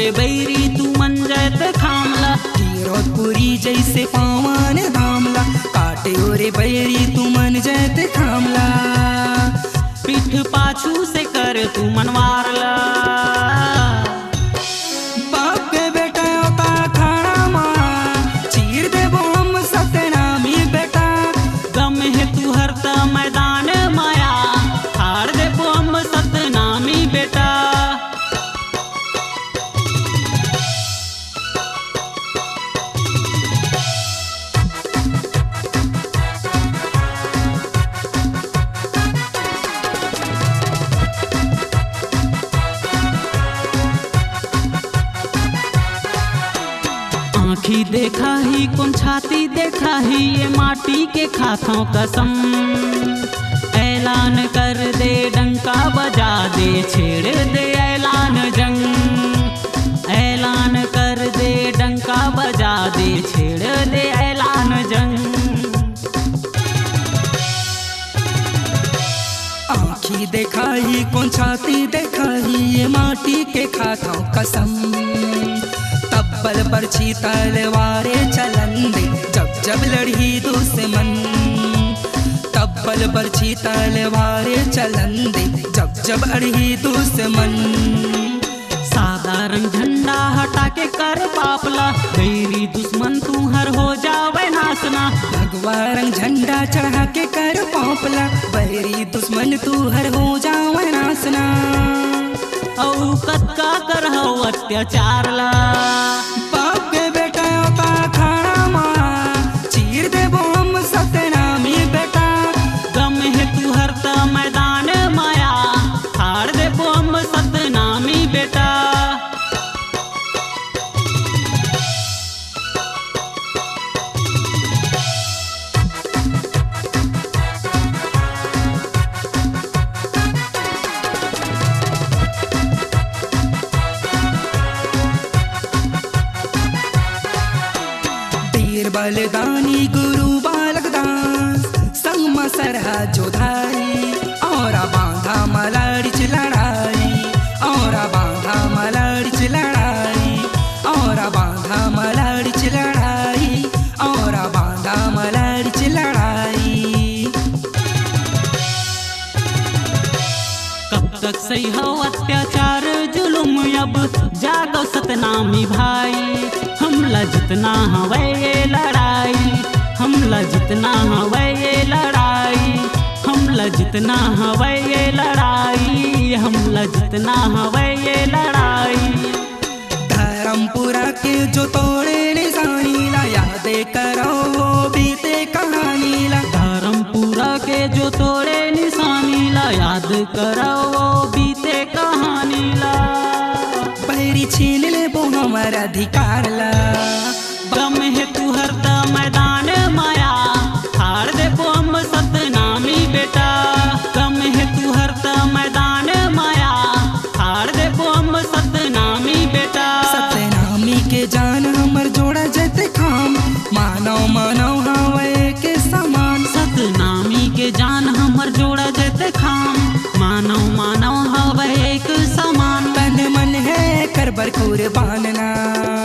रे बैरी तू मन जैत खामला, हीरोपुरी जैसे पावन धामला, काटे रे बैरी तू मन जैत खामला, पीठ पाछू से कर तू मनवारला। बाप के बेटा का खाना माँ चीर देबो हम सतनामी बेटा, गम है तू हरता मैदान माया, हार देबो हम सतनामी बेटा। आँखी देखा ही कौन छाती देखा ही, ये माटी के खाथों कसम, ऐलान कर दे डंका बजा दे छेड़ दे ऐलान जंग, ऐलान कर दे डंका बजा दे छेड़ दे ऐलान जंग। आँखी देखा ही कौन छाती देखा ही, ये माटी के खाथों कसम, तब्बल बरछी तलवारे चलन दे जब जब लड़ी दुश्मन, तब्बल बरछी तलवारे चलन दे जब जब अड़ी दुश्मन। सादा रंग झंडा हटा के कर पापला, बैरी दुश्मन तू हर हो जावे नासना, भगवा रंग झंडा चढ़ा के कर पापला, बैरी दुश्मन तू हर हो जावे नासना। औ कत्का कर हो अत्याचार ला, बाप के बेटा का खाना माँ चीर देबो हम सतनामी बेटा, गम है तू हरता मैदान माया, हार देबो हम सतनामी बेटा। बलिदानी गुरु बालक दास संग मसरहा जोधाई, और बांधा मलड़िच लड़ाई, और बांधा मलड़िच लड़ाई, और बांधा मलड़िच लड़ाई, और बांधा मलड़िच लड़ाई। कब तक सही हो अत्याचार जुलुम, अब जागो सतनामी भाई, हमला जितना हवे ये लड़ाई, हमला जितना हवे ये लड़ाई, हमला जितना हवे ये लड़ाई, हमला जितना हवे ये लड़ाई। धर्मपुरा के जो तोड़े निशानी ला, याद करो वो बीते कहानी ला, धर्मपुरा के जो तोड़े निशानी ला, याद करो वो बीते कहानी ला, बैरी छीन ले वो हमारा अधिकार ला, गम है तू हरता मैदान माया, हार देबो हम सतनामी बेटा, गम है तू हरता मैदान माया, हार देबो हम सतनामी बेटा। सतनामी के जान हमर जोड़ा जैते खाम, मानव मानव हवे के समान, सतनामी के जान हमर जोड़ा जैते खाम, मानव मानव हवे एक समान, तन मन है कर बर कुर्बान ना।